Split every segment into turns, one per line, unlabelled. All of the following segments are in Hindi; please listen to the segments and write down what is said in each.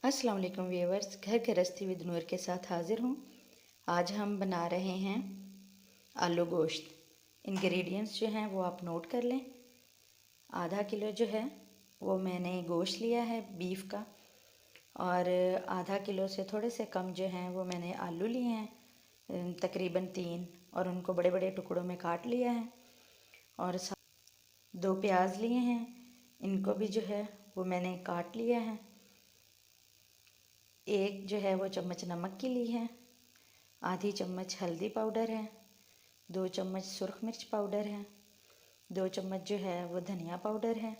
अस्सलाम वालेकुम व्यूअर्स, घर गृहस्थी विद नूर के साथ हाज़िर हूँ। आज हम बना रहे हैं आलू गोश्त। इंग्रेडिएंट्स जो हैं वो आप नोट कर लें। आधा किलो जो है वो मैंने गोश्त लिया है बीफ का, और आधा किलो से थोड़े से कम जो हैं वो मैंने आलू लिए हैं, तकरीबन 3, और उनको बड़े बड़े टुकड़ों में काट लिया है। और 2 प्याज लिए हैं, इनको भी जो है वो मैंने काट लिया है। एक जो है वो चम्मच नमक की ली है, आधी चम्मच हल्दी पाउडर है, 2 चम्मच सुरख मिर्च पाउडर है, 2 चम्मच जो है वो धनिया पाउडर है,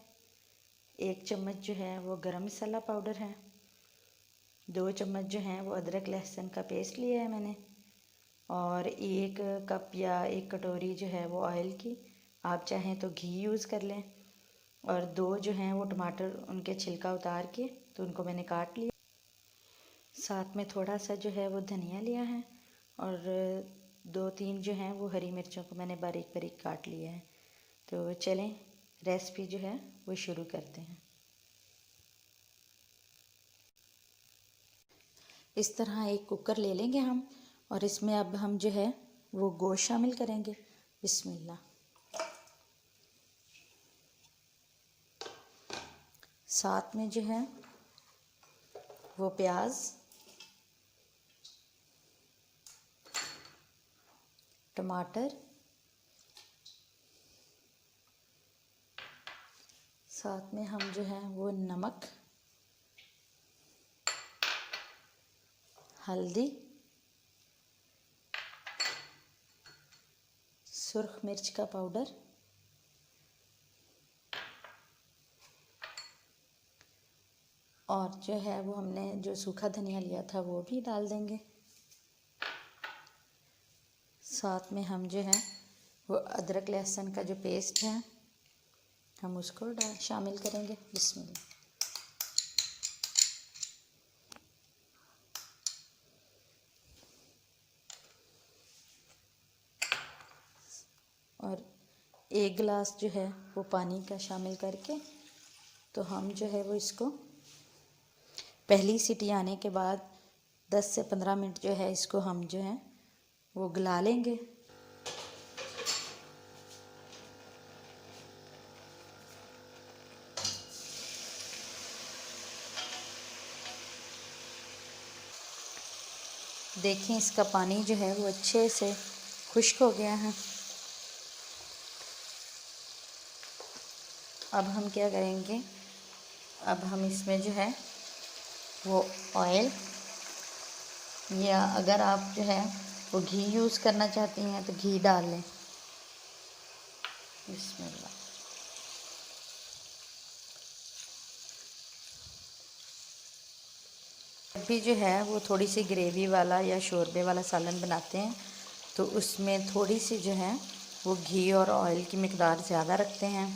1 चम्मच जो है वो गरम मसाला पाउडर है, 2 चम्मच जो है वो अदरक लहसुन का पेस्ट लिया है मैंने, और 1 कप या 1 कटोरी जो है वो ऑयल की, आप चाहें तो घी यूज़ कर लें। और 2 जो हैं वो टमाटर, उनके छिलका उतार के तो उनको मैंने काट लिया। साथ में थोड़ा सा जो है वो धनिया लिया है, और 2-3 जो हैं वो हरी मिर्चों को मैंने बारीक बारीक काट लिया है। तो चलें रेसिपी जो है वो शुरू करते हैं। इस तरह एक कुकर ले लेंगे हम, और इसमें अब हम जो है वो गोश्त शामिल करेंगे। बिस्मिल्लाह। साथ में जो है वो प्याज, टमाटर, साथ में हम जो है वो नमक, हल्दी, सुरख मिर्च का पाउडर, और जो है वो हमने जो सूखा धनिया लिया था वो भी डाल देंगे। साथ में हम जो है वो अदरक लहसुन का जो पेस्ट है हम उसको शामिल करेंगे। बिस्मिल्लाह। और 1 गिलास जो है वो पानी का शामिल करके तो हम जो है वो इसको पहली सीटी आने के बाद 10 से 15 मिनट जो है इसको हम जो है वो गला लेंगे। देखें इसका पानी जो है वो अच्छे से खुश्क हो गया है। अब हम क्या करेंगे, अब हम इसमें जो है वो ऑयल, या अगर आप जो है वो घी यूज़ करना चाहती हैं तो घी डाल लें। बिस्मिल्लाह। जब भी जो है वो थोड़ी सी ग्रेवी वाला या शोरबे वाला सालन बनाते हैं तो उसमें थोड़ी सी जो है वो घी और ऑयल की मिकदार ज़्यादा रखते हैं,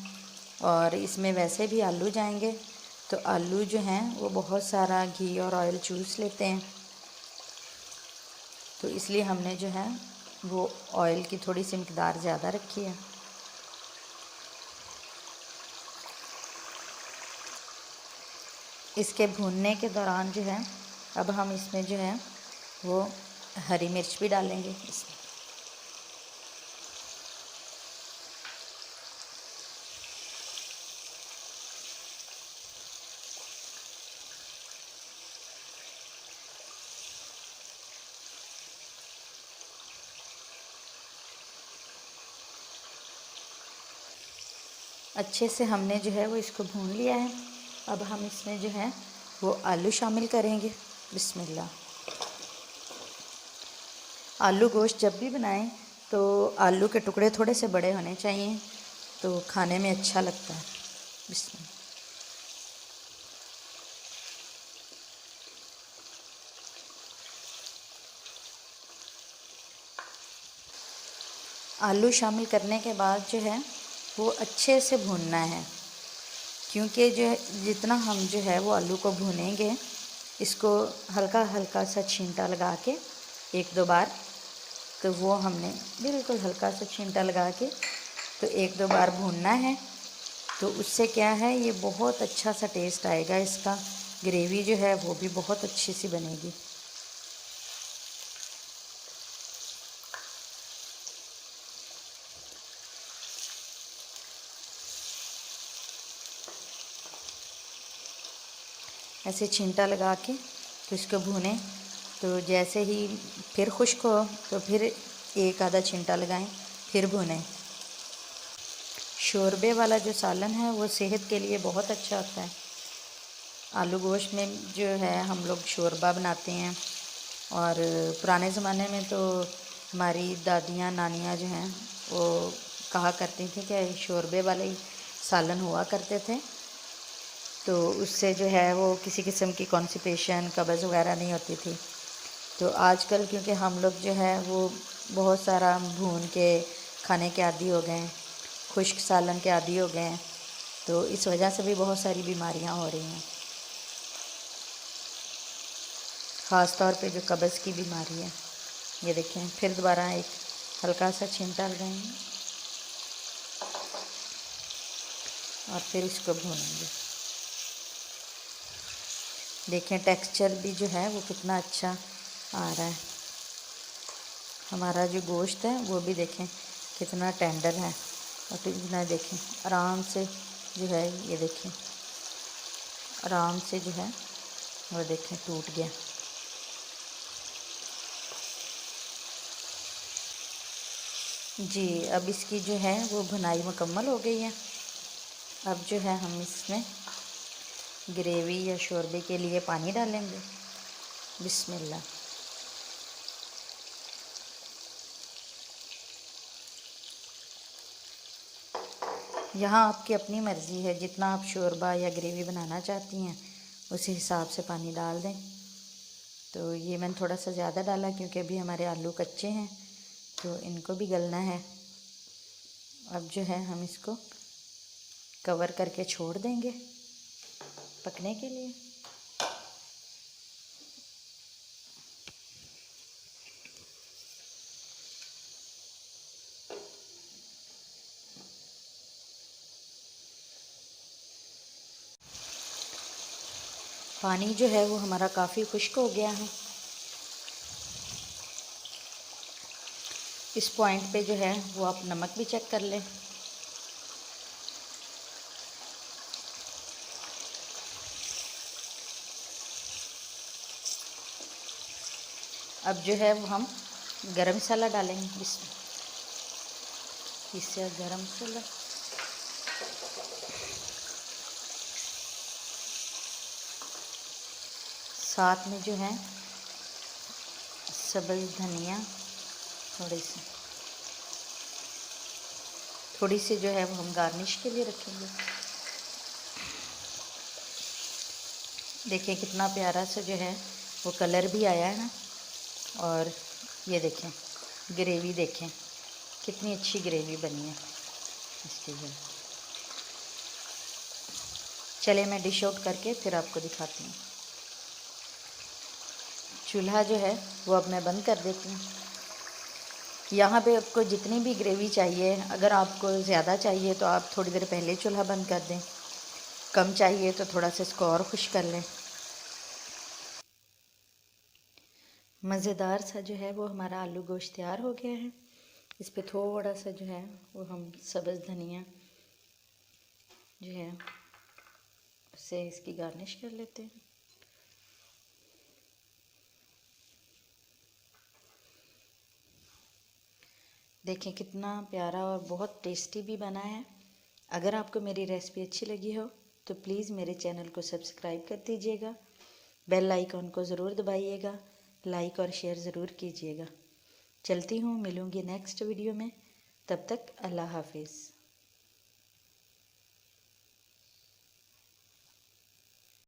और इसमें वैसे भी आलू जाएंगे तो आलू जो हैं वो बहुत सारा घी और ऑयल चूस लेते हैं, तो इसलिए हमने जो है वो ऑयल की थोड़ी सी मिकदार ज़्यादा रखी है। इसके भूनने के दौरान जो है अब हम इसमें जो है वो हरी मिर्च भी डालेंगे इसमें। अच्छे से हमने जो है वो इसको भून लिया है। अब हम इसमें जो है वो आलू शामिल करेंगे। बिस्मिल्लाह। आलू गोश्त जब भी बनाएं तो आलू के टुकड़े थोड़े से बड़े होने चाहिए, तो खाने में अच्छा लगता है। बिस्मिल्लाह। आलू शामिल करने के बाद जो है वो अच्छे से भूनना है, क्योंकि जो जितना हम जो है वो आलू को भूनेंगे, इसको हल्का हल्का सा छींटा लगा के 1-2 बार, तो वो हमने बिल्कुल हल्का सा छींटा लगा के तो 1-2 बार भूनना है। तो उससे क्या है, ये बहुत अच्छा सा टेस्ट आएगा इसका, ग्रेवी जो है वो भी बहुत अच्छी सी बनेगी। ऐसे छींटा लगा के तो इसको भूनें। तो जैसे ही फिर खुश्क हो तो फिर एक आधा छींटा लगाएं, फिर भूनें। शोरबे वाला जो सालन है वो सेहत के लिए बहुत अच्छा होता है। आलू गोश्त में जो है हम लोग शोरबा बनाते हैं, और पुराने ज़माने में तो हमारी दादियाँ नानियाँ जो हैं वो कहा करती थी कि शोरबे वाले ही सालन हुआ करते थे, तो उससे जो है वो किसी किस्म की कॉन्स्टिपेशन कब्ज़ वगैरह नहीं होती थी। तो आजकल क्योंकि हम लोग जो है वो बहुत सारा भून के खाने के आदी हो गए हैं, खुश्क सालन के आदी हो गए हैं, तो इस वजह से भी बहुत सारी बीमारियां हो रही हैं, ख़ास तौर पे जो कब्ज़ की बीमारी है। ये देखें, फिर दोबारा एक हल्का सा छींटा लगाएंगे और फिर इसको भूनेंगे। देखें टेक्सचर भी जो है वो कितना अच्छा आ रहा है। हमारा जो गोश्त है वो भी देखें कितना टेंडर है, और कितना देखें आराम से जो है, ये देखें आराम से जो है वो देखें टूट गया। जी, अब इसकी जो है वो भुनाई मुकम्मल हो गई है। अब जो है हम इसमें ग्रेवी या शोरबे के लिए पानी डालेंगे। बिस्मिल्लाह। यहाँ आपकी अपनी मर्ज़ी है, जितना आप शोरबा या ग्रेवी बनाना चाहती हैं उसी हिसाब से पानी डाल दें। तो ये मैंने थोड़ा सा ज़्यादा डाला क्योंकि अभी हमारे आलू कच्चे हैं तो इनको भी गलना है। अब जो है हम इसको कवर करके छोड़ देंगे पकने के लिए। पानी जो है वो हमारा काफ़ी खुश्क हो गया है। इस पॉइंट पे जो है वो आप नमक भी चेक कर लें। अब जो है वो हम गरम मसाला डालेंगे। इससे गरम मसाला, साथ में जो है सब्ज़ धनिया थोड़ी सी जो है वो हम गार्निश के लिए रखेंगे। देखिए कितना प्यारा सा जो है वो कलर भी आया है ना, और ये देखें ग्रेवी, देखें कितनी अच्छी ग्रेवी बनी है इसकी। जो चले मैं डिश आउट करके फिर आपको दिखाती हूँ। चूल्हा जो है वो अब मैं बंद कर देती हूँ। यहाँ पे आपको जितनी भी ग्रेवी चाहिए, अगर आपको ज़्यादा चाहिए तो आप थोड़ी देर पहले चूल्हा बंद कर दें, कम चाहिए तो थोड़ा सा इसको और खुश कर लें। मज़ेदार सा जो है वो हमारा आलू गोश्त तैयार हो गया है। इस पे थोड़ा सा जो है वो हम सब्ज़ धनिया जो है उससे इसकी गार्निश कर लेते हैं। देखें कितना प्यारा और बहुत टेस्टी भी बना है। अगर आपको मेरी रेसिपी अच्छी लगी हो तो प्लीज़ मेरे चैनल को सब्सक्राइब कर दीजिएगा, बेल आइकॉन को ज़रूर दबाइएगा, लाइक और शेयर ज़रूर कीजिएगा। चलती हूँ, मिलूँगी नेक्स्ट वीडियो में। तब तक अल्लाह हाफिज़।